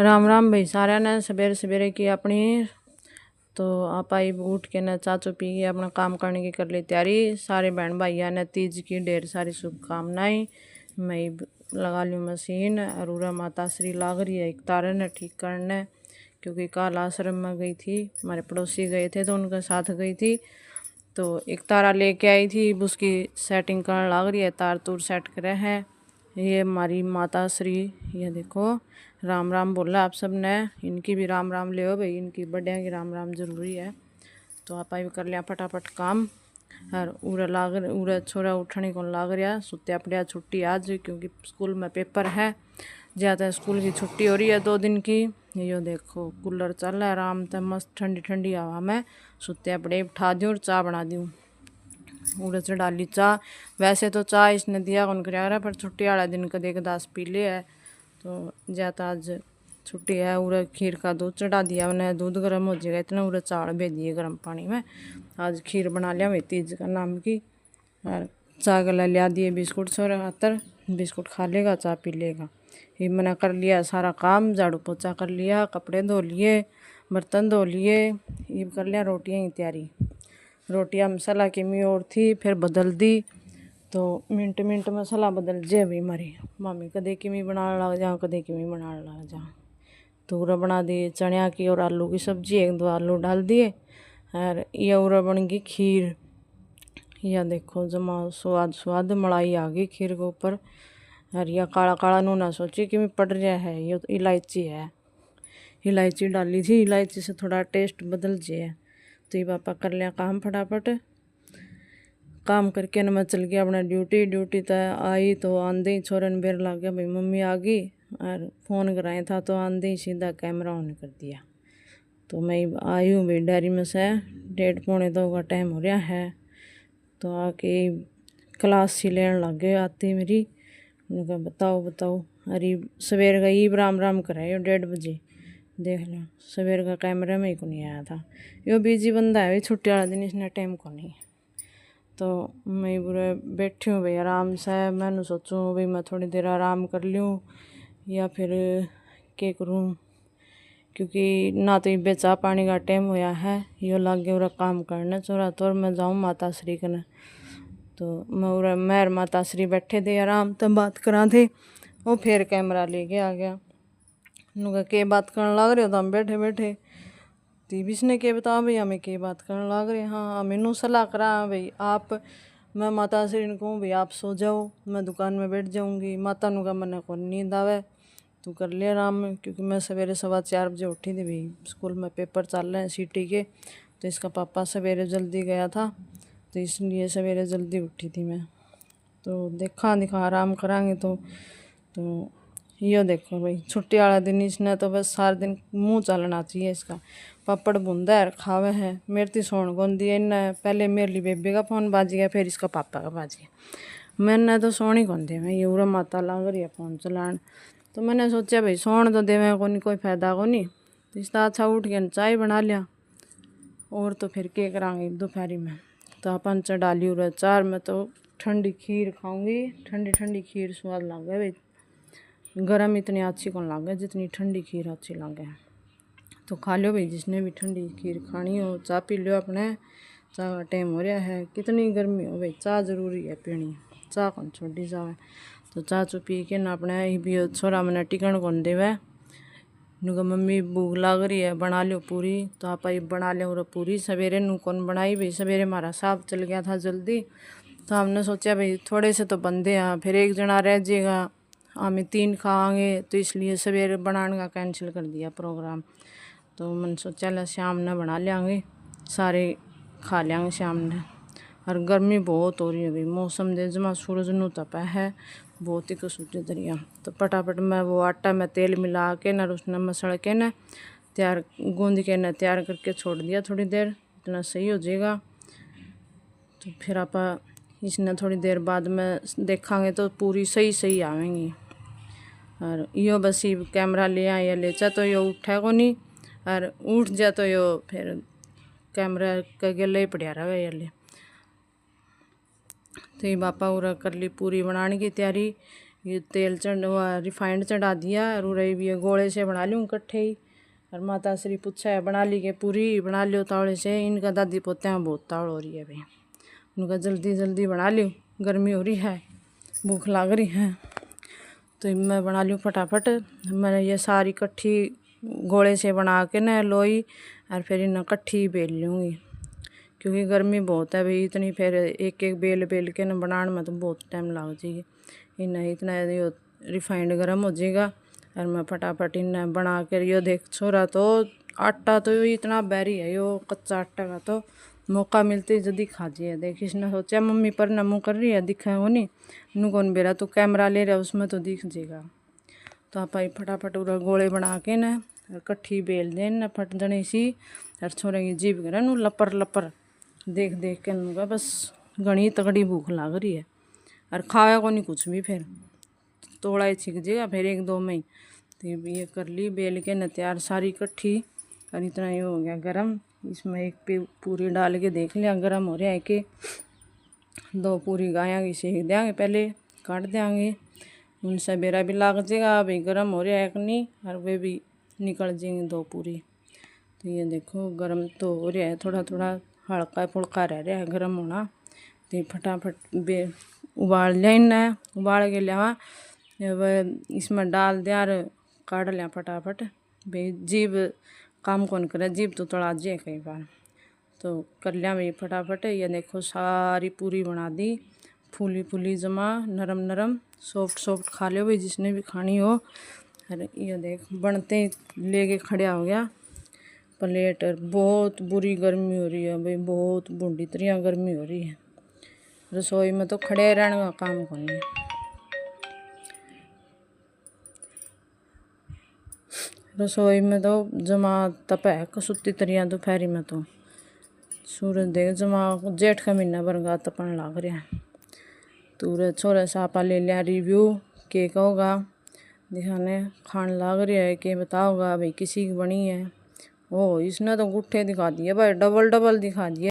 राम राम भाई सारे ने सवेरे सवेरे की अपनी। तो आप आई उठ के न चाचू पी के अपना काम करने की कर ली तैयारी। सारे बहन भाइया ने तीज की ढेर सारी शुभकामनाएं। मैं लगा लूँ मशीन और उरा माता श्री लाग रही है एक तारे ने ठीक करने, क्योंकि कल आश्रम में गई थी, हमारे पड़ोसी गए थे तो उनके साथ गई थी। तो एक तारा लेके आई थी, उसकी सेटिंग करने लग रही है, तार तूर सेट करे हैं। ये हमारी माता श्री, ये देखो राम राम बोला आप सब ने, इनकी भी राम राम ले भाई, इनकी बड़िया की राम राम जरूरी है। तो आप भी कर लिया फटाफट काम। और उरा छोरा उठने को लाग रहा, सुत्या पड़िया छुट्टी आज, क्योंकि स्कूल में पेपर है। ज़्यादा स्कूल की छुट्टी हो रही है 2 दिन की। यो देखो कूलर चल रहा है आराम से, मस्त ठंडी ठंडी हवा में सुत्या पड़े उठा दूँ और चाय बना दूँ। उड़द से डाली चाय। वैसे तो चाय इसने दिया कौन कर, पर छुट्टी वाला दिन कदे कदास पी ले है। तो ज़्यादा आज छुट्टी है। उड़ा खीर का दूध चढ़ा दिया उन्हें, दूध गर्म हो जाएगा इतना, उड़ा चावल भेज दिए गर्म पानी में। आज खीर बना लिया मैं तीज का नाम की। और चाय गला लिया दिए बिस्कुट छोरे खातर, बिस्कुट खा लेगा चाय पी लेगा। ये मैंने कर लिया सारा काम, झाड़ू पोछा कर लिया, कपड़े धो लिए, बर्तन धो लिए, ये कर लिया रोटियाँ की तैयारी। रोटियाँ मसाला की मी और थी, फिर बदल दी। तो मिनट मिनट मसाला बदल जे भाई हमारी मम्मी कदे किमी बनाने लग जाऊँ, कदे किमी बनाने लग जाऊँ। तो उरा बना दी चनिया की और आलू की सब्जी, 1-2 आलू डाल दिए। और ये उरा बन गई खीर। यह देखो जमा स्वाद स्वाद मलाई आ गई खीर के ऊपर। और यह काला काला नूना सोची कि मैं पड़ रहा है, ये तो इलायची है, इलायची डाली थी, इलायची से थोड़ा टेस्ट बदल जाए। तो ये पापा कर लिया काम फटाफट। काम करके न मैं चल गया अपना ड्यूटी तय आई। तो आंधे ही छोरन बेर लग गया भाई मम्मी आ गई, और फ़ोन कराया था तो आंधे ही सीधा कैमरा ऑन कर दिया। तो मैं आई हूँ भाई डेयरी में से, 1:30-1:45 का टाइम हो रहा है। तो आके क्लास सी लेने लग गए आती मेरी। उनका बताओ अरे सवेर का ही राम राम कराए 1:30 बजे, देख लो सवेर का कैमरा में ही को नहीं आया था। यो बिजी बंदा है, छुट्टी वाला दिन इसने टाइम को नहीं। तो मैं पूरे बैठी हूँ भाई आराम से। मैंने सोचूँ भाई मैं थोड़ी देर आराम कर लूँ या फिर क्या करूँ, क्योंकि ना तो ये चाह पानी का टाइम होया है, यो लग गया काम करने चोरा तो मैं जाऊँ माता श्री कने। तो मैं मेहर माता श्री बैठे थे आराम तब बात करा थे, वो फिर कैमरा लेके आ गया। उनका के बात करने लग रहे हो तो हम बैठे बैठे टीवी ने के बताओ भाई हमें के बात करने लग रहे। हाँ मैनू सलाह करा भाई आप, मैं माता श्री ने कहूँ भाई आप सो जाओ, मैं दुकान में बैठ जाऊँगी। माता नु का मन को नींद आवे तू कर ले आराम में, क्योंकि मैं सवेरे 4:15 बजे उठी थी भाई, स्कूल में पेपर चल रहे हैं सिटी के। तो इसका पापा सवेरे जल्दी गया था, तो इसलिए सवेरे जल्दी उठी थी मैं। तो दिखा आराम करांगे। तो यो देखो भाई छुट्टी वाला दिन इसने तो बस सारा दिन मुँह चलना चाहिए इसका। पापड़ बुंदा है खावे है, मेरे ती सोन कौन दिया इन्हें। पहले मेरे लिए बेबे का फ़ोन बाज गया, फिर इसका पापा का बाज गया। मैंने तो सोन ही कौन दिया, मैं ये उरा माता लग रही है फ़ोन चलान। तो मैंने सोचा भाई सोन तो देवे को नहीं, कोई फ़ायदा को नहीं। तो इसका अच्छा उठ के चाय बना लिया, और तो फिर क्या करांगे दोपहरी में। तो अपन चढ़ा ली उरा चार में। तो ठंडी खीर खाऊंगी, ठंडी ठंडी खीर स्वाद लगे भाई, गरम इतनी अच्छी कौन लगे जितनी ठंडी खीर अच्छी लगे। तो खा लो भाई जिसने भी ठंडी खीर खानी हो, चाय पी लो अपने, चाय का टाइम हो रहा है। कितनी गर्मी हो भाई चाय ज़रूरी है पीनी, चाय कौन छोड़ी जाए। तो चाय चू पी के ना अपने भी छोरा मैंने टिकन कौन देवे, नुका मम्मी भूख लग रही है बना लो पूरी। तो आप बना ले और पूरी सवेरे नू कौन बनाई भाई, सवेरे हमारा साहब चल गया था जल्दी। तो हमने सोचा भाई थोड़े से तो बंदे हैं, फिर एक जना रह जाएगा, हमें 3 खाएंगे, तो इसलिए सवेरे बनाने का कैंसिल कर दिया प्रोग्राम। तो मैंने सोचा ला शाम ने बना लेंगे, सारे खा लेंगे शाम ने। और गर्मी बहुत हो रही है भाई, मौसम दे जमा सूरज नू तपा है बहुत ही कसूटे दरिया। तो फटाफट मैं वो आटा में तेल मिला के ना उसने मसल के ना तैयार गूंद के ना तैयार करके छोड़ दिया थोड़ी देर, इतना सही हो जाएगा। तो फिर आप इसने थोड़ी देर बाद में देखांगे तो पूरी सही सही आवेंगी। और यो बस ही कैमरा ले आया ले चा तो यो उठा को नहीं, और उठ जा तो यो फिर कैमरा के गले पड़ा रहा ये ले। तो ये बापा उरा कर ली पूरी बनाने की तैयारी। ये तेल रिफाइंड चढ़ा दिया और उड़ई भी गोले से बना लूँ इकट्ठे ही। और माता श्री पूछा है बना ली के पूरी बना लियो तावड़े से। इनका दादी पोते में बहुत तावड़ हो रही है भाई, उनका जल्दी जल्दी बना लियो, गर्मी हो रही है, भूख लग रही है, तो मैं बना लूँ फटाफट। मैंने ये सारी इकट्ठी गोले से बना के ना लोई और फिर इन्हें इकट्ठी बेल लूँगी, क्योंकि गर्मी बहुत है भाई। इतनी फिर एक एक बेल बेल के ना बनाने में तो बहुत टाइम लग जाएगी। इन्हें इतना रिफाइंड गर्म हो जाएगा और मैं फटाफट इन्हें बना कर यो देख छोरा तो आटा तो इतना बैरी है यो कच्चा आटा का, तो मौका मिलते ही जल्दी खा जाइए। देख इसने सोचा मम्मी पर न मुँह कर रही है दिखा वो नहीं नू कौन बेरा तो कैमरा ले रहा उसमें तो दिख जाएगा। तो आप फटाफट उरा गोले बना के न इकट्ठी बेल दें न फट जनी सी। और छोरे की जीभ करे नू लपर लपर देख देख के नूगा बस घनी तगड़ी भूख लाग रही है और खाया को नहीं कुछ भी। फिर तोड़ा ही छिक जाएगा फिर एक दो में ही। तो ये कर ली बेल के न तैयार सारी इकट्ठी। और इतना ये हो गया गरम, इसमें एक पे पूरी डाल के देख लिया गरम हो रहा है कि दो पूरी गाया की सेक देंगे, पहले काट देंगे उनसे बेरा भी लाग जाएगा भाई गरम हो रहा है कि नहीं, और वे भी निकल जाएंगे दो पूरी। तो ये देखो गरम तो हो रहा है, थोड़ा थोड़ा हल्का फुल्का रह रहा है गरम होना। तो फटाफट उबाल लिया इन्हें, उबाल के लिया वह इसमें डाल दिया और काट लिया फटाफट। भाई जीभ काम कौन करे, जीभ तो तड़ा जाए कई बार, तो कर लिया भाई फटाफट। ये देखो सारी पूरी बना दी फूली फूली जमा नरम नरम सॉफ्ट सॉफ्ट खा लो भाई जिसने भी खानी हो। अरे ये देख बनते ही लेके खड़ा हो गया प्लेट। और बहुत बुरी गर्मी हो रही है भाई, बहुत बूढ़ी तरह गर्मी हो रही है। रसोई में तो खड़े रहने का काम कौन है। रसोई में तो जमा तप है कसुती तरिया दोपहरी में तो सूरज देख जमा जेठ का महीना बरगा तपन लग रहा है। तो छोरा सापा ले लिया रिव्यू के होगा दिखाने खान लाग रहा है कि बताओगा भाई किसी की बनी है। ओ इसने तो गुट्ठे दिखा दिए भाई, डबल डबल दिखा दिए।